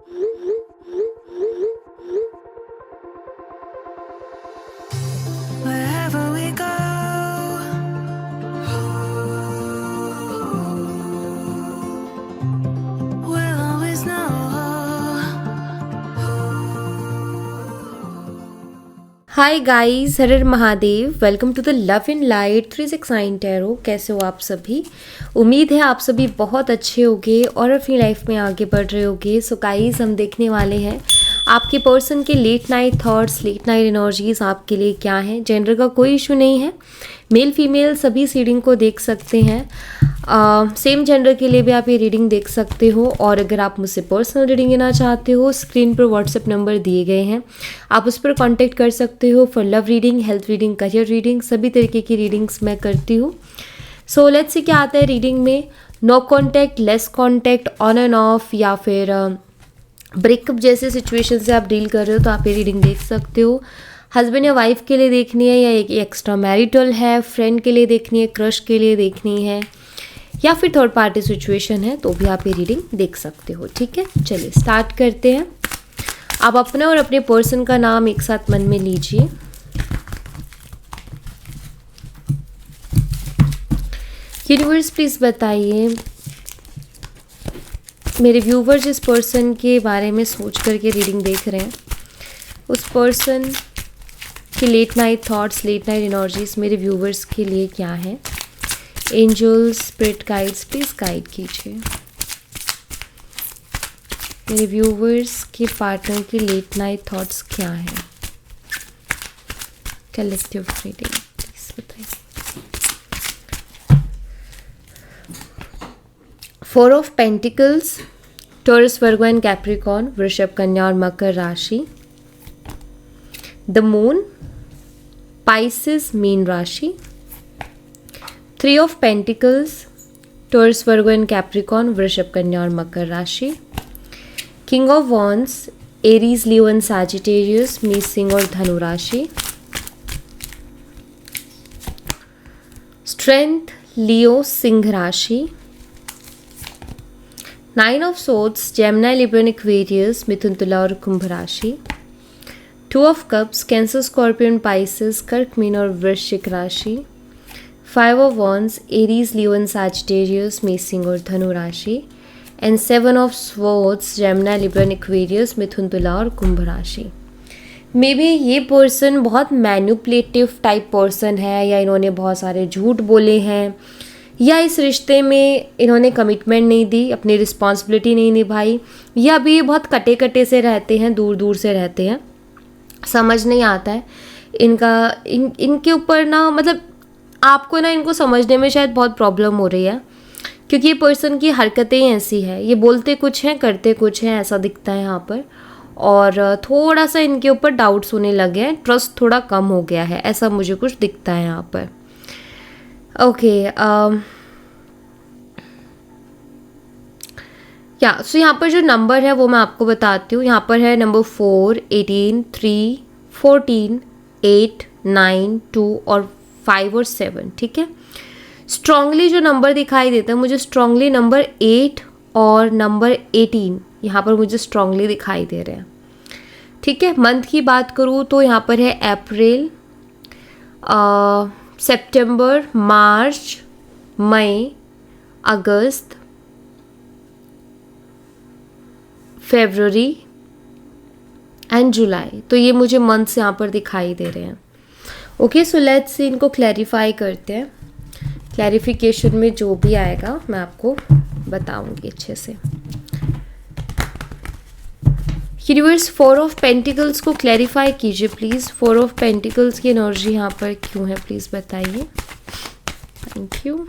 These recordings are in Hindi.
Wherever we go, we'll always know. Hi guys, हर हर Mahadev. Welcome to the love in light 369 tarot. कैसे हो आप सभी? उम्मीद है आप सभी बहुत अच्छे होंगे और अपनी लाइफ में आगे बढ़ रहे होंगे। सो गाइस, हम देखने वाले हैं आपके पर्सन के late night thoughts, late night energies आपके लिए क्या हैं। जेंडर का कोई इशू नहीं है, मेल फीमेल सभी इस रीडिंग को देख सकते हैं। सेम जेंडर के लिए भी आप ये रीडिंग देख सकते हो। और अगर आप मुझसे पर्सनल रीडिंग लेना चाहते हो, स्क्रीन पर व्हाट्सएप नंबर दिए गए हैं, आप उस पर कांटेक्ट कर सकते हो for love reading, health reading, career reading, सभी तरीके की रीडिंग्स मैं करती हूँ। सो लेट्स सी क्या आता है रीडिंग में। No contact, less contact, on and off, या फिर ब्रेकअप जैसे सिचुएशन से आप डील कर रहे हो तो आप ये रीडिंग देख सकते हो। हस्बैंड या वाइफ के लिए देखनी है, या एक एक्स्ट्रा मैरिटल है, फ्रेंड के लिए देखनी है, क्रश के लिए देखनी है, या फिर थर्ड पार्टी सिचुएशन है, तो भी आप ये रीडिंग देख सकते हो। ठीक है, चलिए स्टार्ट करते हैं। आप अपने और अपने पर्सन का नाम एक साथ मन में लीजिए। यूनिवर्स प्लीज बताइए, मेरे व्यूवर जिस पर्सन के बारे में सोच करके रीडिंग देख रहे हैं, उस पर्सन की late night thoughts, late night energies मेरे व्यूवर्स के लिए क्या है। Angels, spirit guides please guide कीजिए। मेरे व्यूवर्स के पार्टनर की लेट नाइट थॉट्स क्या है। कलेक्टिव रीडिंग प्लीज बताइए। 4 of pentacles, taurus, Virgo and Capricorn, वृषभ, कन्या और मकर राशि। द मून, पाइसेस, मीन राशि। 3 of pentacles, taurus, Virgo and Capricorn, वृषभ, कन्या और मकर राशि। King of wands, Aries, Leo and Sagittarius, मेष, सिंह और धनु राशि। स्ट्रेंथ, लियो, सिंह राशि। 9 of swords, Gemini, Libra and Aquarius, मिथुन, तुला और कुंभ राशि। 2 of cups, Cancer, Scorpion, Pisces, कर्क, मीन और वृश्चिक राशि। 5 of wands, Aries, Leo and Sagittarius, मेष, सिंह और धनु राशि। And 7 of swords, Gemini, Libra and Aquarius, मिथुन, तुला और कुंभ राशि। मे बी ये पर्सन बहुत मैनिपुलेटिव टाइप पर्सन है, या इन्होंने बहुत सारे झूठ बोले हैं, या इस रिश्ते में इन्होंने कमिटमेंट नहीं दी, अपनी रिस्पॉन्सिबिलिटी नहीं निभाई, या अभी ये बहुत कटे कटे से रहते हैं, दूर दूर से रहते हैं। समझ नहीं आता है इनके ऊपर ना, मतलब आपको ना इनको समझने में शायद बहुत प्रॉब्लम हो रही है, क्योंकि ये पर्सन की हरकतें ऐसी है, ये बोलते कुछ हैं करते कुछ हैं, ऐसा दिखता है यहाँ पर। और थोड़ा सा इनके ऊपर डाउट्स होने लगे हैं, ट्रस्ट थोड़ा कम हो गया है, ऐसा मुझे कुछ दिखता है यहाँ पर। ओके, सो यहाँ पर जो नंबर है वो मैं आपको बताती हूँ। यहाँ पर है नंबर 4, 18, 3, 14, 8, 9, 2 और 5 और 7। ठीक है, स्ट्रांगली जो नंबर दिखाई देता है मुझे, स्ट्रांगली नंबर 8 और नंबर 18 यहाँ पर मुझे स्ट्रांगली दिखाई दे रहे हैं। ठीक है, मंथ की बात करूँ तो यहाँ पर है अप्रैल, सितंबर, मार्च, मई, अगस्त, फरवरी एंड जुलाई। तो ये मुझे मंथ्स यहाँ पर दिखाई दे रहे हैं। ओके, सो लेट्स सी, इनको क्लैरिफाई करते हैं। क्लैरिफिकेशन में जो भी आएगा मैं आपको बताऊंगी अच्छे से। यूनिवर्स, 4 ऑफ पेंटिकल्स को क्लैरिफाई कीजिए प्लीज़। 4 ऑफ पेंटिकल्स की एनर्जी यहाँ पर क्यों है, प्लीज़ बताइए। Thank you.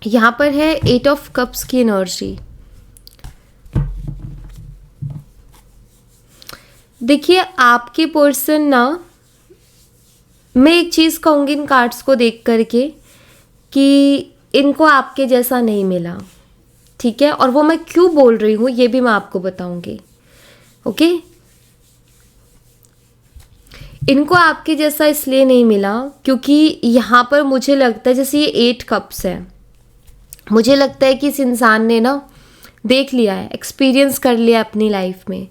यहाँ पर है 8 ऑफ कप्स की एनर्जी। देखिए, आपके पर्सन ना, मैं एक चीज़ कहूँगी इन कार्ड्स को देख करके कि इनको आपके जैसा नहीं मिला। ठीक है, और वो मैं क्यों बोल रही हूँ ये भी मैं आपको बताऊंगी। ओके, इनको आपके जैसा इसलिए नहीं मिला क्योंकि यहाँ पर मुझे लगता है, जैसे ये 8 कप्स है, मुझे लगता है कि इस इंसान ने ना देख लिया है, एक्सपीरियंस कर लिया अपनी लाइफ में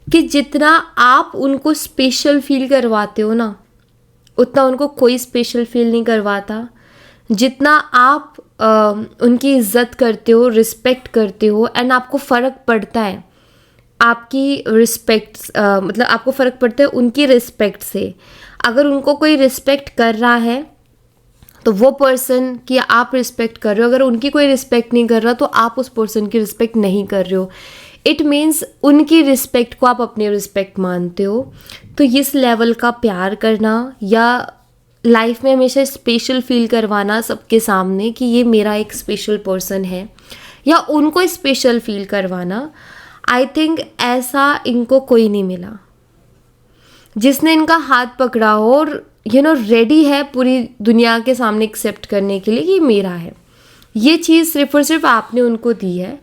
कि जितना आप उनको स्पेशल फील करवाते हो ना, उतना उनको कोई स्पेशल फील नहीं करवाता। जितना आप उनकी इज्जत करते हो, रिस्पेक्ट करते हो, एंड आपको फ़र्क पड़ता है आपकी रिस्पेक्ट, मतलब आपको फ़र्क पड़ता है उनकी रिस्पेक्ट से। अगर उनको कोई रिस्पेक्ट कर रहा है तो वो पर्सन की आप रिस्पेक्ट कर रहे हो, अगर उनकी कोई रिस्पेक्ट नहीं कर रहा तो आप उस पर्सन की रिस्पेक्ट नहीं कर रहे हो। इट मीन्स उनकी रिस्पेक्ट को आप अपनी रिस्पेक्ट मानते हो। तो इस लेवल का प्यार करना या लाइफ में हमेशा स्पेशल फील करवाना सबके सामने कि ये मेरा एक स्पेशल पर्सन है, या उनको स्पेशल फील करवाना, आई थिंक ऐसा इनको कोई नहीं मिला जिसने इनका हाथ पकड़ा हो और रेडी है पूरी दुनिया के सामने एक्सेप्ट करने के लिए कि मेरा है। ये चीज़ सिर्फ और सिर्फ आपने उनको दी है,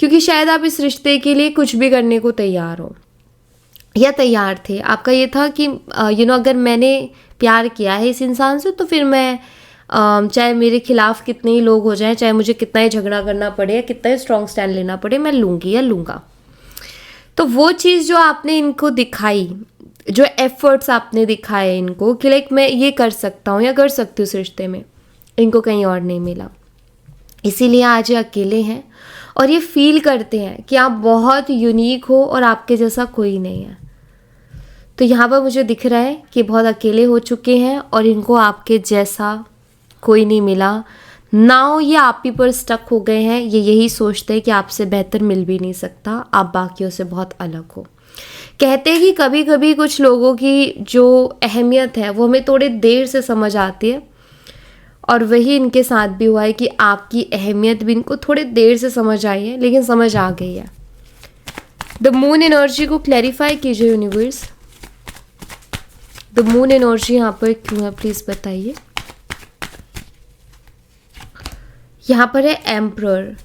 क्योंकि शायद आप इस रिश्ते के लिए कुछ भी करने को तैयार हो या तैयार थे। आपका ये था कि अगर मैंने प्यार किया है इस इंसान से तो फिर मैं चाहे मेरे खिलाफ कितने ही लोग हो जाएं, चाहे मुझे कितना ही झगड़ा करना पड़े या कितना ही स्ट्रॉन्ग स्टैंड लेना पड़े, मैं लूँगी या लूँगा। तो वो चीज़ जो आपने इनको दिखाई, जो एफर्ट्स आपने दिखाए इनको कि लाइक मैं ये कर सकता हूँ या कर सकती हूँ इस रिश्ते में, इनको कहीं और नहीं मिला। इसीलिए आज ये अकेले हैं और ये फील करते हैं कि आप बहुत यूनिक हो और आपके जैसा कोई नहीं है। तो यहाँ पर मुझे दिख रहा है कि बहुत अकेले हो चुके हैं और इनको आपके जैसा कोई नहीं मिला। नाउ ये आप ही पर स्टक हो गए हैं। ये यही सोचते हैं कि आपसे बेहतर मिल भी नहीं सकता, आप बाकियों से बहुत अलग हो। कहते हैं कि कभी कभी कुछ लोगों की जो अहमियत है वो हमें थोड़ी देर से समझ आती है, और वही इनके साथ भी हुआ है कि आपकी अहमियत भी इनको थोड़ी देर से समझ आई है, लेकिन समझ आ गई है। द मून एनर्जी को क्लैरिफाई कीजिए यूनिवर्स। द मून एनर्जी यहाँ पर क्यों है प्लीज बताइए। यहाँ पर है एम्परर।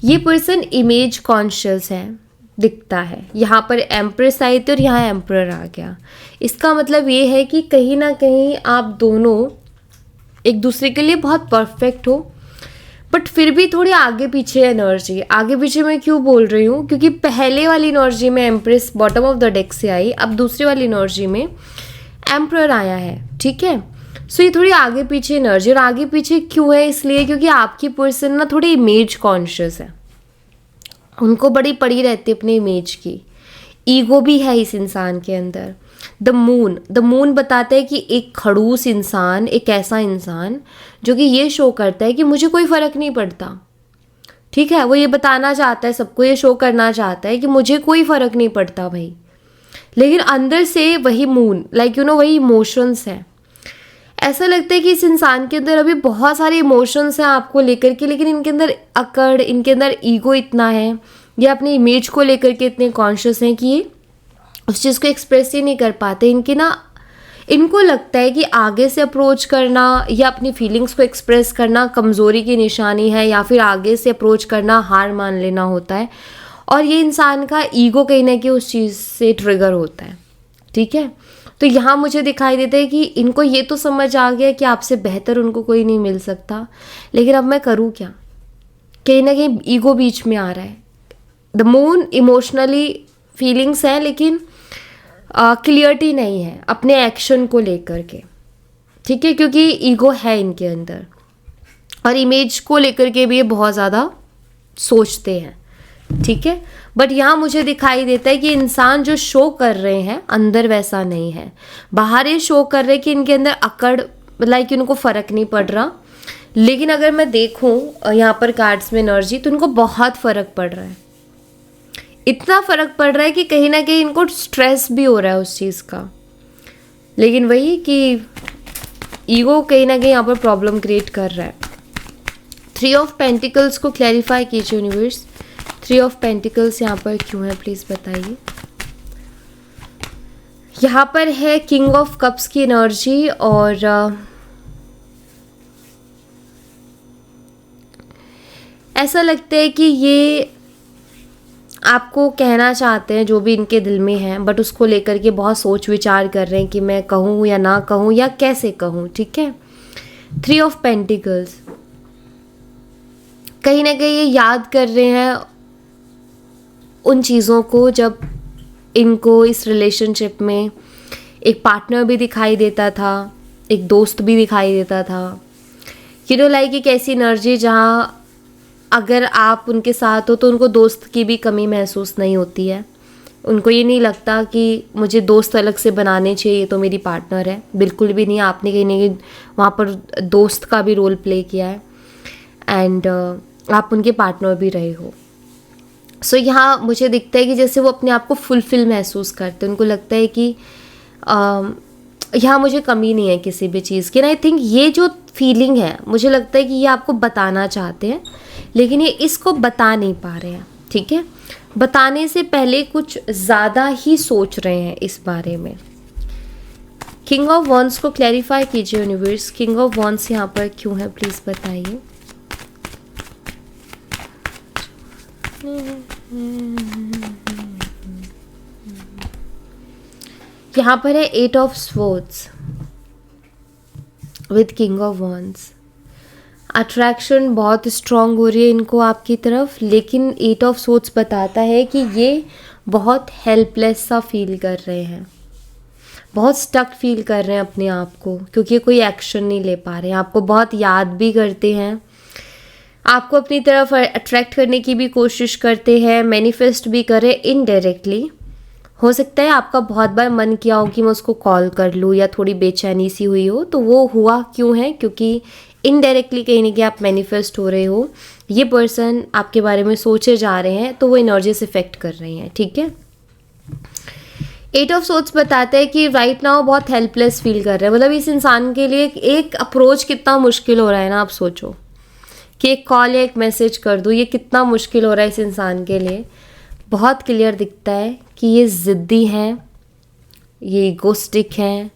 ये पर्सन इमेज कॉन्शियस है, दिखता है। यहाँ पर एम्प्रेस आई थी और यहाँ एम्परर आ गया। इसका मतलब ये है कि कहीं ना कहीं आप दोनों एक दूसरे के लिए बहुत परफेक्ट हो, बट फिर भी थोड़ी आगे पीछे एनर्जी। आगे पीछे मैं क्यों बोल रही हूँ, क्योंकि पहले वाली एनर्जी में empress bottom of the deck से आई, अब दूसरी वाली एनर्जी में एम्परर आया है, ठीक है। सो ये थोड़ी आगे पीछे एनर्जी, और आगे पीछे क्यों है, इसलिए क्योंकि आपकी पर्सन ना थोड़ी इमेज कॉन्शियस है, उनको बड़ी पड़ी रहती है अपने इमेज की। ईगो भी है इस इंसान के अंदर। द मून बताता है कि एक खड़ूस इंसान, एक ऐसा इंसान जो कि ये शो करता है कि मुझे कोई फ़र्क नहीं पड़ता, ठीक है। वो ये बताना चाहता है सबको, ये शो करना चाहता है कि मुझे कोई फ़र्क नहीं पड़ता भाई, लेकिन अंदर से वही मून वही इमोशंस है। ऐसा लगता है कि इस इंसान के अंदर अभी बहुत सारे इमोशंस हैं आपको लेकर के, लेकिन इनके अंदर अकड़, इनके अंदर ईगो इतना है, ये अपनी इमेज को लेकर के इतने कॉन्शियस हैं कि ये उस चीज़ को एक्सप्रेस ही नहीं कर पाते। इनको लगता है कि आगे से अप्रोच करना या अपनी फीलिंग्स को एक्सप्रेस करना कमज़ोरी की निशानी है, या फिर आगे से अप्रोच करना हार मान लेना होता है, और ये इंसान का ईगो कहीं ना कहीं उस चीज़ से ट्रिगर होता है, ठीक है। तो यहाँ मुझे दिखाई देता है कि इनको ये तो समझ आ गया कि आपसे बेहतर उनको कोई नहीं मिल सकता, लेकिन अब मैं करूँ क्या। कहीं ना कहीं ईगो बीच में आ रहा है। द मून इमोशनली फीलिंग्स हैं, लेकिन क्लियरिटी नहीं है अपने एक्शन को लेकर के, ठीक है, क्योंकि ईगो है इनके अंदर, और इमेज को लेकर के भी ये बहुत ज़्यादा सोचते हैं, ठीक है। बट यहाँ मुझे दिखाई देता है कि इंसान जो शो कर रहे हैं अंदर वैसा नहीं है। बाहर ये शो कर रहे हैं कि इनके अंदर अकड़, लाइक उनको फ़र्क नहीं पड़ रहा, लेकिन अगर मैं देखूँ यहाँ पर कार्ड्स में एनर्जी, तो इनको बहुत फ़र्क पड़ रहा है। इतना फ़र्क पड़ रहा है कि कहीं ना कहीं इनको स्ट्रेस भी हो रहा है उस चीज़ का, लेकिन वही कि ईगो कहीं ना कहीं यहाँ पर प्रॉब्लम क्रिएट कर रहा है। 3 ऑफ पेंटिकल्स को क्लैरिफाई कीजिए यूनिवर्स। 3 ऑफ पेंटिकल्स यहाँ पर क्यों है प्लीज़ बताइए। यहाँ पर है किंग ऑफ कप्स की एनर्जी, और ऐसा लगता है कि ये आपको कहना चाहते हैं जो भी इनके दिल में है, बट उसको लेकर के बहुत सोच विचार कर रहे हैं कि मैं कहूँ या ना कहूँ या कैसे कहूँ, ठीक है। 3 ऑफ पेंटिकल्स, कहीं ना कहीं ये याद कर रहे हैं उन चीज़ों को जब इनको इस रिलेशनशिप में एक पार्टनर भी दिखाई देता था, एक दोस्त भी दिखाई देता था। लाइक एक ऐसी एनर्जी जहाँ अगर आप उनके साथ हो तो उनको दोस्त की भी कमी महसूस नहीं होती है। उनको ये नहीं लगता कि मुझे दोस्त अलग से बनाने चाहिए, ये तो मेरी पार्टनर है। बिल्कुल भी नहीं, आपने कहीं ना कहीं वहाँ पर दोस्त का भी रोल प्ले किया है एंड आप उनके पार्टनर भी रहे हो। सो यहाँ मुझे दिखता है कि जैसे वो अपने आप को फुलफिल महसूस करते हैं। उनको लगता है कि यहाँ मुझे कमी नहीं है किसी भी चीज़ की। आई थिंक ये जो फीलिंग है, मुझे लगता है कि ये आपको बताना चाहते हैं, लेकिन ये इसको बता नहीं पा रहे हैं। ठीक है, बताने से पहले कुछ ज़्यादा ही सोच रहे हैं इस बारे में। किंग ऑफ वॉन्ड्स को क्लैरिफाई कीजिए यूनिवर्स। किंग ऑफ वॉन्ड्स यहाँ पर क्यों है, प्लीज़ बताइए। यहाँ पर है 8 of swords with king of wands. Attraction बहुत स्ट्रॉन्ग हो रही है इनको आपकी तरफ, लेकिन 8 ऑफ स्वॉर्ड्स बताता है कि ये बहुत हेल्पलेस सा फील कर रहे हैं, बहुत स्टक फील कर रहे हैं अपने आप को, क्योंकि कोई एक्शन नहीं ले पा रहे हैं। आपको बहुत याद भी करते हैं, आपको अपनी तरफ अट्रैक्ट करने की भी कोशिश करते हैं, मैनिफेस्ट भी करें इनडायरेक्टली। हो सकता है आपका बहुत बार मन किया हो कि मैं उसको कॉल कर लूँ, या थोड़ी बेचैनी सी हुई हो, तो वो हुआ क्यों है, क्योंकि इनडायरेक्टली कहीं ना कहीं आप मैनिफेस्ट हो रहे हो। ये पर्सन आपके बारे में सोचे जा रहे हैं, तो वो एनर्जी से इफेक्ट कर रही हैं। ठीक है, 8 ऑफ सोर्ड्स बताता है कि राइट नाउ बहुत हेल्पलेस फील कर रहे हैं। मतलब इस इंसान के लिए एक अप्रोच कितना मुश्किल हो रहा है ना, आप सोचो कि एक कॉल या एक मैसेज कर दूँ, ये कितना मुश्किल हो रहा है इस इंसान के लिए। बहुत क्लियर दिखता है कि ये ज़िद्दी हैं, ये इगोस्टिक हैं,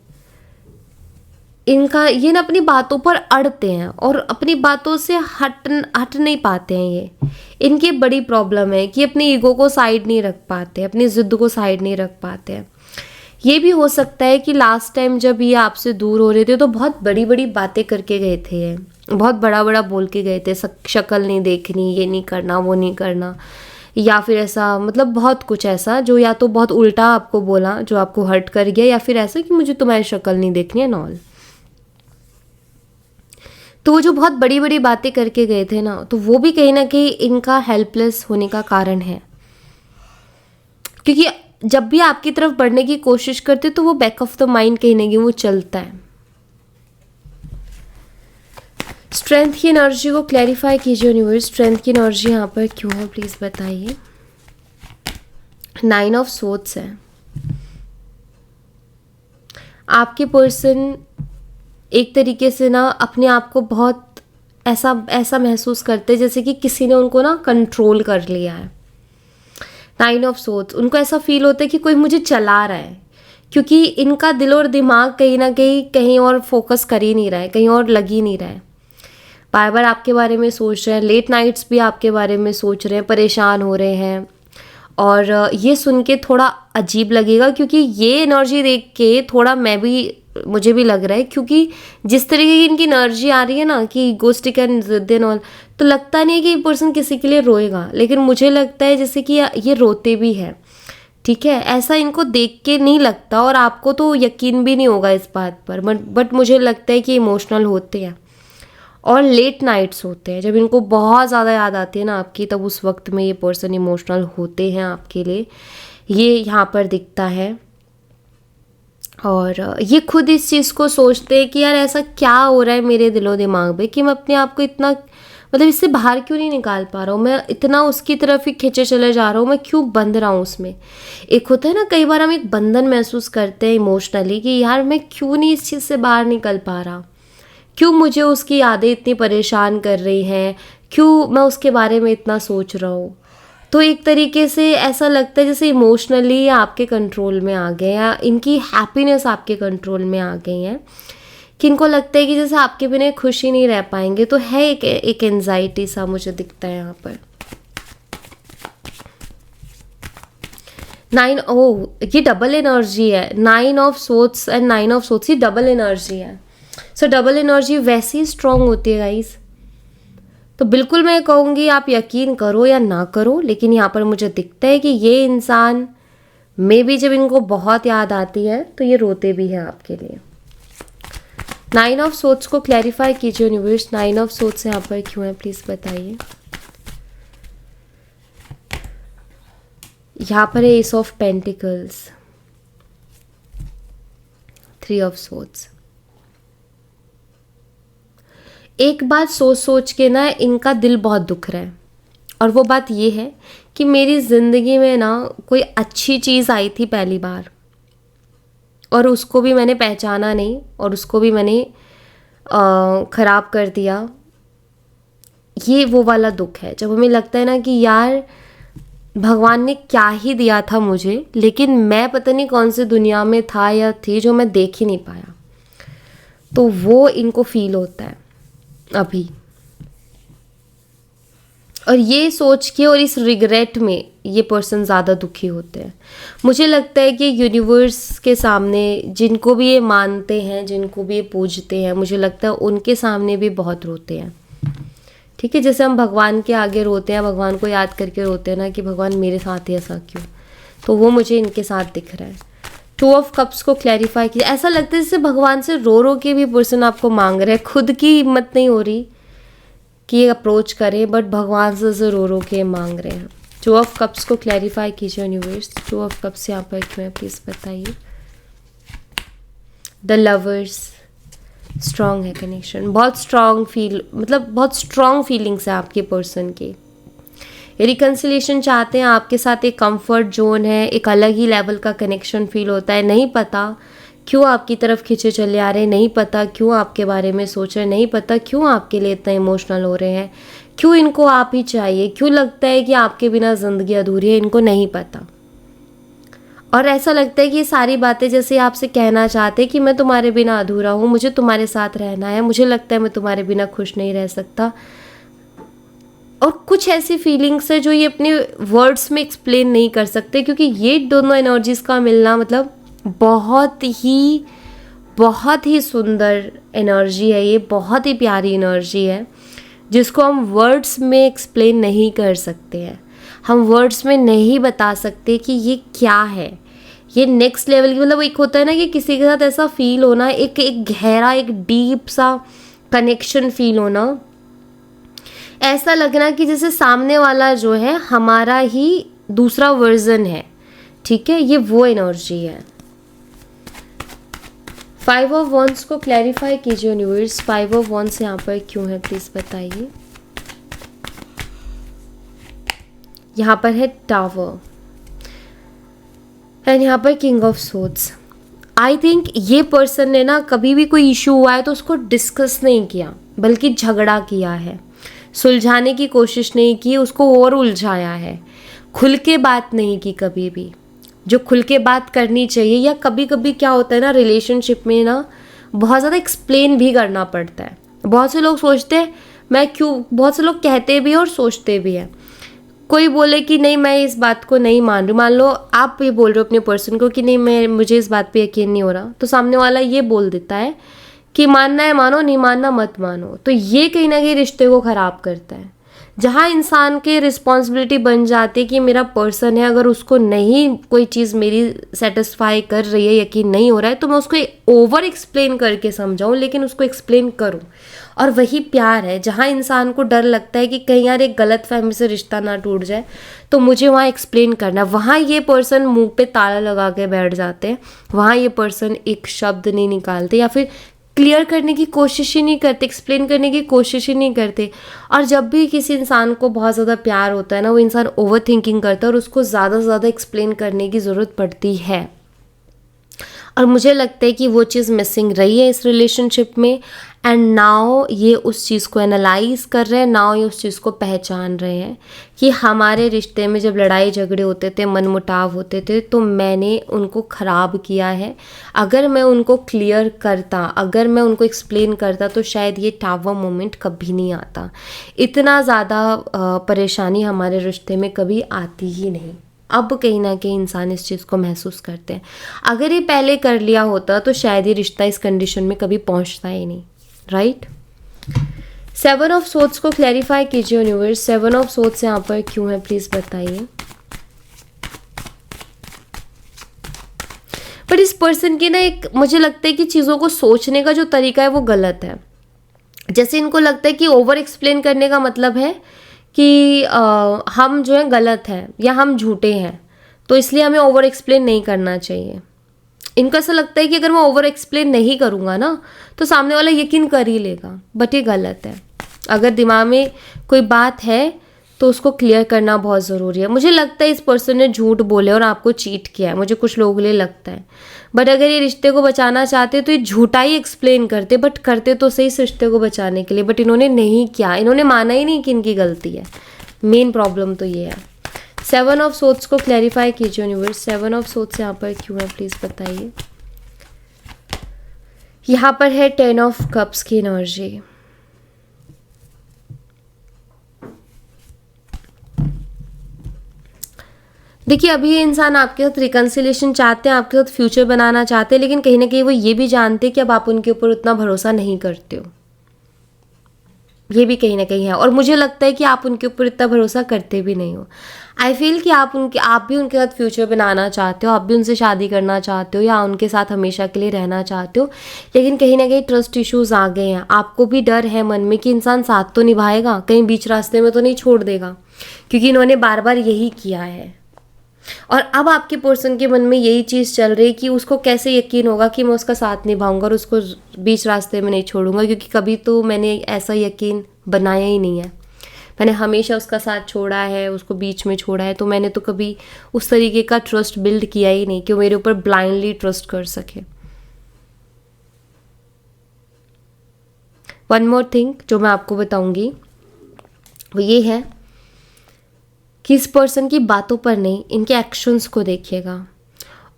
इनका ये ना अपनी बातों पर अड़ते हैं और अपनी बातों से हट नहीं पाते हैं। ये इनकी बड़ी प्रॉब्लम है कि अपनी ईगो को साइड नहीं रख पाते, अपनी ज़िद को साइड नहीं रख पाते हैं। ये भी हो सकता है कि लास्ट टाइम जब ये आपसे दूर हो रहे थे तो बहुत बड़ी बड़ी बातें करके गए थे, बहुत बड़ा बड़ा बोल के गए थे, शक्ल नहीं देखनी, ये नहीं करना, वो नहीं करना, या फिर ऐसा, मतलब बहुत कुछ ऐसा जो या तो बहुत उल्टा आपको बोला जो आपको हर्ट कर गया, या फिर ऐसा कि मुझे तुम्हारी शक्ल नहीं देखनी है नॉल। तो वो जो बहुत बड़ी बड़ी बातें करके गए थे ना, तो वो भी कहीं ना कहीं इनका हेल्पलेस होने का कारण है। क्योंकि जब भी आपकी तरफ बढ़ने की कोशिश करते तो वो बैक ऑफ द माइंड कहीं ना कहीं वो चलता है। स्ट्रेंथ की एनर्जी को क्लैरिफाई कीजिए यूनिवर्स। स्ट्रेंथ की एनर्जी यहाँ पर क्यों है, प्लीज बताइए। 9 ऑफ स्वॉर्ड्स है। आपके पर्सन एक तरीके से ना अपने आप को बहुत ऐसा महसूस करते हैं जैसे कि किसी ने उनको ना कंट्रोल कर लिया है। 9 ऑफ स्वॉर्ड्स, उनको ऐसा फील होता है कि कोई मुझे चला रहा है, क्योंकि इनका दिल और दिमाग कहीं ना कहीं और फोकस कर ही नहीं रहा है, कहीं और लग ही नहीं रहा है। बार बार आपके बारे में सोच रहे हैं, लेट नाइट्स भी आपके बारे में सोच रहे हैं, परेशान हो रहे हैं। और ये सुन के थोड़ा अजीब लगेगा, क्योंकि ये एनर्जी देख के थोड़ा मुझे भी लग रहा है, क्योंकि जिस तरीके की इनकी एनर्जी आ रही है ना कि गोस्टिक एंड जिद एंड ऑल, तो लगता नहीं है कि ये पर्सन किसी के लिए रोएगा, लेकिन मुझे लगता है जैसे कि ये रोते भी है। ठीक है, ऐसा इनको देख के नहीं लगता, और आपको तो यकीन भी नहीं होगा इस बात पर, बट मुझे लगता है कि इमोशनल होते हैं और लेट नाइट्स होते हैं। जब इनको बहुत ज़्यादा याद आती है ना आपकी, तब उस वक्त में ये पर्सन इमोशनल होते हैं आपके लिए, ये यहाँ पर दिखता है। और ये खुद इस चीज़ को सोचते हैं कि यार ऐसा क्या हो रहा है मेरे दिलो दिमाग में कि मैं अपने आप को इतना, मतलब इससे बाहर क्यों नहीं निकाल पा रहा हूँ, मैं इतना उसकी तरफ ही खींचे चले जा रहा हूँ, मैं क्यों बंध रहा हूँ उसमें। एक होता है ना, कई बार हम एक बंधन महसूस करते हैं इमोशनली कि यार मैं क्यों नहीं इस चीज़ से बाहर निकल पा रहा, क्यों मुझे उसकी यादें इतनी परेशान कर रही हैं, क्यों मैं उसके बारे में इतना सोच रहा हूँ। तो एक तरीके से ऐसा लगता है जैसे इमोशनली आपके कंट्रोल में आ गए, या इनकी हैप्पीनेस आपके कंट्रोल में आ गई है, कि इनको लगता है कि जैसे आपके बिना खुश ही नहीं रह पाएंगे। तो है एक एंजाइटी सा मुझे दिखता है यहाँ पर। 9, ओह ये डबल एनर्जी है। 9 of swords and 9 of swords, ये डबल एनर्जी है। सो डबल एनर्जी वैसे ही स्ट्रॉन्ग होती है गाइस। तो बिल्कुल मैं कहूँगी आप यकीन करो या ना करो, लेकिन यहाँ पर मुझे दिखता है कि ये इंसान मे भी जब इनको बहुत याद आती है तो ये रोते भी हैं आपके लिए। 9 ऑफ सोर्ड्स को क्लैरिफाई कीजिए यूनिवर्स, 9 ऑफ सोर्ड्स यहाँ पर क्यों है प्लीज बताइए। यहाँ पर है S of pentacles, 3 of swords. एक बात सोच सोच के ना इनका दिल बहुत दुख रहा है, और वो बात ये है कि मेरी ज़िंदगी में ना कोई अच्छी चीज़ आई थी पहली बार, और उसको भी मैंने पहचाना नहीं, और उसको भी मैंने ख़राब कर दिया। ये वो वाला दुख है जब हमें लगता है ना कि यार भगवान ने क्या ही दिया था मुझे, लेकिन मैं पता नहीं कौन सी दुनिया में था या थी जो मैं देख ही नहीं पाया। तो वो इनको फील होता है अभी, और ये सोच के और इस रिग्रेट में ये पर्सन ज़्यादा दुखी होते हैं। मुझे लगता है कि यूनिवर्स के सामने जिनको भी ये मानते हैं, जिनको भी ये पूजते हैं, मुझे लगता है उनके सामने भी बहुत रोते हैं। ठीक है, जैसे हम भगवान के आगे रोते हैं, भगवान को याद करके रोते हैं ना कि भगवान मेरे साथ ही ऐसा क्यों, तो वो मुझे इनके साथ दिख रहा है। 2 ऑफ कप्स को क्लैरिफाई किया, ऐसा लगता है जैसे भगवान से रो रो के भी पर्सन आपको मांग रहे हैं, खुद की हिम्मत नहीं हो रही कि ये अप्रोच करें, बट भगवान से रो रो के मांग रहे हैं। 2 ऑफ कप्स को क्लैरिफाई कीजिए यूनिवर्स, 2 ऑफ कप्स यहाँ पर क्यों है प्लीज़ बताइए। द लवर्स, स्ट्रॉन्ग है कनेक्शन, बहुत स्ट्रॉन्ग मतलब बहुत स्ट्रॉन्ग फीलिंग्स है आपके पर्सन की। रिकन्सिलेशन चाहते हैं आपके साथ, एक कंफर्ट जोन है, एक अलग ही लेवल का कनेक्शन फील होता है। नहीं पता क्यों आपकी तरफ खींचे चले आ रहे हैं, नहीं पता क्यों आपके बारे में सोच रहे हैं, नहीं पता क्यों आपके लिए इतना इमोशनल हो रहे हैं, क्यों इनको आप ही चाहिए, क्यों लगता है कि आपके बिना ज़िंदगी अधूरी है, इनको नहीं पता। और ऐसा लगता है कि ये सारी बातें जैसे आपसे कहना चाहते हैं कि मैं तुम्हारे बिना अधूरा हूँ, मुझे तुम्हारे साथ रहना है, मुझे लगता है मैं तुम्हारे बिना खुश नहीं रह सकता। और कुछ ऐसी फीलिंग्स है जो ये अपने वर्ड्स में एक्सप्लेन नहीं कर सकते, क्योंकि ये दोनों एनर्जीज़ का मिलना मतलब बहुत ही सुंदर एनर्जी है, ये बहुत ही प्यारी एनर्जी है जिसको हम वर्ड्स में एक्सप्लेन नहीं कर सकते हैं। हम वर्ड्स में नहीं बता सकते कि ये क्या है, ये नेक्स्ट लेवल की, मतलब एक होता है ना कि किसी के साथ ऐसा फील होना, एक गहरा, एक डीप सा कनेक्शन फील होना, ऐसा लगना कि जैसे सामने वाला जो है हमारा ही दूसरा वर्जन है। ठीक है, ये वो एनर्जी है। 5 ऑफ वॉन्ड्स को क्लैरिफाई कीजिए यूनिवर्स, 5 ऑफ वॉन्ड्स यहाँ पर क्यों है प्लीज बताइए। यहाँ पर है टावर, एंड यहाँ पर king of swords. I think ये पर्सन ने ना कभी भी कोई इशू हुआ है तो उसको डिस्कस नहीं किया, बल्कि झगड़ा किया है, सुलझाने की कोशिश नहीं की, उसको और उलझाया है, खुल के बात नहीं की कभी भी, जो खुल के बात करनी चाहिए। या कभी कभी क्या होता है ना रिलेशनशिप में ना बहुत ज़्यादा एक्सप्लेन भी करना पड़ता है। बहुत से लोग सोचते हैं मैं क्यों, बहुत से लोग कहते भी हैं और सोचते भी हैं। कोई बोले कि नहीं मैं इस बात को नहीं मान रही, मान लो आप ये बोल रहे हो अपने पर्सन को कि नहीं मुझे इस बात पे यकीन नहीं हो रहा, तो सामने वाला ये बोल देता है कि मानना है मानो, नहीं मानना मत मानो। तो ये कहीं ना कहीं रिश्ते को ख़राब करता है। जहाँ इंसान के रिस्पॉन्सिबिलिटी बन जाती है कि मेरा पर्सन है, अगर उसको नहीं कोई चीज़ मेरी सेटिस्फाई कर रही है, यकीन नहीं हो रहा है, तो मैं उसको ओवर एक्सप्लेन करके समझाऊँ, लेकिन उसको एक्सप्लेन करूँ। और वही प्यार है। जहाँ इंसान को डर लगता है कि कहीं यार एक गलत फहमी से रिश्ता ना टूट जाए, तो मुझे वहाँ एक्सप्लेन करना, वहाँ ये पर्सन मुंह पे ताला लगा के बैठ जाते हैं, वहाँ ये पर्सन एक शब्द नहीं निकालते या फिर क्लियर करने की कोशिश ही नहीं करते, एक्सप्लेन करने की कोशिश ही नहीं करते। और जब भी किसी इंसान को बहुत ज़्यादा प्यार होता है ना, वो इंसान ओवर थिंकिंग करता है और उसको ज़्यादा से ज़्यादा एक्सप्लेन करने की ज़रूरत पड़ती है। और मुझे लगता है कि वो चीज़ मिसिंग रही है इस रिलेशनशिप में, एंड नाउ ये उस चीज़ को एनालाइज कर रहे हैं, नाउ ये उस चीज़ को पहचान रहे हैं कि हमारे रिश्ते में जब लड़ाई झगड़े होते थे, मनमुटाव होते थे, तो मैंने उनको ख़राब किया है। अगर मैं उनको क्लियर करता, अगर मैं उनको एक्सप्लेन करता, तो शायद ये टावर मोमेंट कभी नहीं आता, इतना ज़्यादा परेशानी हमारे रिश्ते में कभी आती ही नहीं। अब कहीं ना कहीं इंसान इस चीज़ को महसूस करते हैं। अगर ये पहले कर लिया होता तो शायद ये रिश्ता इस कंडीशन में कभी पहुंचता ही नहीं, राइट। 7 ऑफ सोर्ड्स को क्लैरिफाई कीजिए यूनिवर्स, 7 ऑफ सोर्ड्स यहाँ पर क्यों है प्लीज बताइए। पर इस पर्सन की ना एक, मुझे लगता है कि चीज़ों को सोचने का जो तरीका है वो गलत है। जैसे इनको लगता है कि ओवर एक्सप्लेन करने का मतलब है कि हम जो है गलत हैं या हम झूठे हैं, तो इसलिए हमें ओवर एक्सप्लेन नहीं करना चाहिए। इनको ऐसा लगता है कि अगर मैं ओवर एक्सप्लेन नहीं करूँगा ना तो सामने वाला यकीन कर ही लेगा, बट ये गलत है। अगर दिमाग में कोई बात है तो उसको क्लियर करना बहुत ज़रूरी है। मुझे लगता है इस पर्सन ने झूठ बोले और आपको चीट किया है, मुझे कुछ लोगों के लिए लगता है। बट अगर ये रिश्ते को बचाना चाहते तो ये झूठा ही एक्सप्लेन करते, बट करते तो सही इस रिश्ते को बचाने के लिए, बट इन्होंने नहीं किया, इन्होंने माना ही नहीं कि इनकी गलती है। मेन प्रॉब्लम तो ये है। 7 ऑफ सोर्ड्स को क्लैरिफाई कीजिए यूनिवर्स, 7 ऑफ सोर्ड्स यहाँ पर क्यों है प्लीज़ बताइए। यहाँ पर है 10 ऑफ कप्स की एनर्जी। देखिए अभी ये इंसान आपके साथ रिकन्सिलेशन चाहते हैं, आपके साथ फ्यूचर बनाना चाहते हैं, लेकिन कहीं ना कहीं वो ये भी जानते हैं कि अब आप उनके ऊपर उतना भरोसा नहीं करते हो। ये भी कहीं ना कहीं है, और मुझे लगता है कि आप उनके ऊपर इतना भरोसा करते भी नहीं हो। आई फील कि आप भी उनके साथ फ्यूचर बनाना चाहते हो, आप भी उनसे शादी करना चाहते हो या उनके साथ हमेशा के लिए रहना चाहते हो, लेकिन कहीं ना कहीं ट्रस्ट इश्यूज आ गए हैं। आपको भी डर है मन में कि इंसान साथ तो निभाएगा, कहीं बीच रास्ते में तो नहीं छोड़ देगा, क्योंकि इन्होंने बार बार यही किया है। और अब आपके पर्सन के मन में यही चीज़ चल रही है कि उसको कैसे यकीन होगा कि मैं उसका साथ निभाऊंगा और उसको बीच रास्ते में नहीं छोड़ूंगा, क्योंकि कभी तो मैंने ऐसा यकीन बनाया ही नहीं है। मैंने हमेशा उसका साथ छोड़ा है, उसको बीच में छोड़ा है, तो मैंने तो कभी उस तरीके का ट्रस्ट बिल्ड किया ही नहीं कि वो मेरे ऊपर ब्लाइंडली ट्रस्ट कर सके। वन मोर थिंग जो मैं आपको बताऊंगी वो ये है कि इस पर्सन की बातों पर नहीं, इनके एक्शंस को देखिएगा,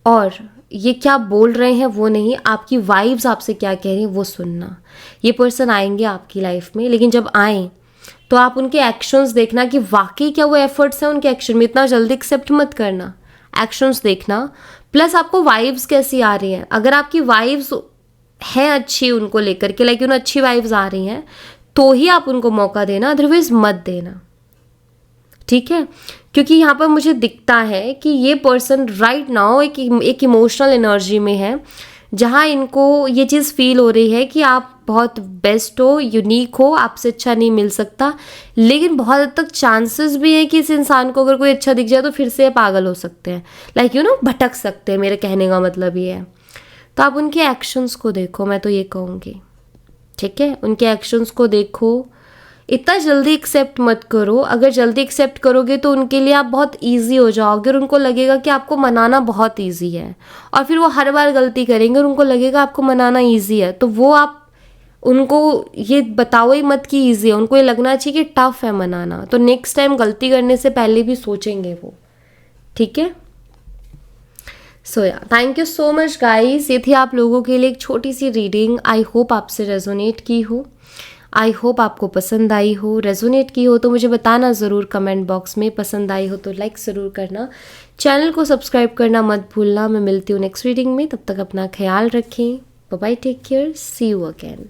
और ये क्या बोल रहे हैं वो नहीं, आपकी वाइब्स आपसे क्या कह रही हैं वो सुनना। ये पर्सन आएंगे आपकी लाइफ में, लेकिन जब आए तो आप उनके एक्शंस देखना कि वाकई क्या वो एफर्ट्स हैं उनके एक्शन में। इतना जल्दी एक्सेप्ट मत करना, एक्शंस देखना, प्लस आपको वाइब्स कैसी आ रही हैं। अगर आपकी वाइब्स हैं अच्छी उनको लेकर के, लाइक उन्हें अच्छी वाइब्स आ रही हैं, तो ही आप उनको मौका देना, अदरवाइज मत देना, ठीक है। क्योंकि यहाँ पर मुझे दिखता है कि ये पर्सन राइट नाउ एक इमोशनल एनर्जी में है, जहाँ इनको ये चीज़ फील हो रही है कि आप बहुत बेस्ट हो, यूनिक हो, आपसे अच्छा नहीं मिल सकता, लेकिन बहुत हद तक चांसेस भी है कि इस इंसान को अगर कोई अच्छा दिख जाए तो फिर से पागल हो सकते हैं, लाइक भटक सकते हैं। मेरे कहने का मतलब ये है। तो आप उनके एक्शंस को देखो, मैं तो ये कहूँगी, ठीक है। उनके एक्शंस को देखो, इतना जल्दी एक्सेप्ट मत करो। अगर जल्दी एक्सेप्ट करोगे तो उनके लिए आप बहुत इजी हो जाओगे और उनको लगेगा कि आपको मनाना बहुत इजी है, और फिर वो हर बार गलती करेंगे और उनको लगेगा आपको मनाना इजी है, तो वो आप उनको ये बताओ ही मत कि इजी है, उनको ये लगना चाहिए कि टफ है मनाना, तो नेक्स्ट टाइम गलती करने से पहले भी सोचेंगे वो, ठीक है। सो या thank you so much guys, ये थी आप लोगों के लिए एक छोटी सी रीडिंग। आई होप आपसे रेजोनेट की हो, आई होप आपको पसंद आई हो। रेजोनेट की हो तो मुझे बताना ज़रूर कमेंट बॉक्स में, पसंद आई हो तो लाइक ज़रूर करना, चैनल को सब्सक्राइब करना मत भूलना। मैं मिलती हूँ नेक्स्ट रीडिंग में, तब तक अपना ख्याल रखें। Bye bye, take care, see you again.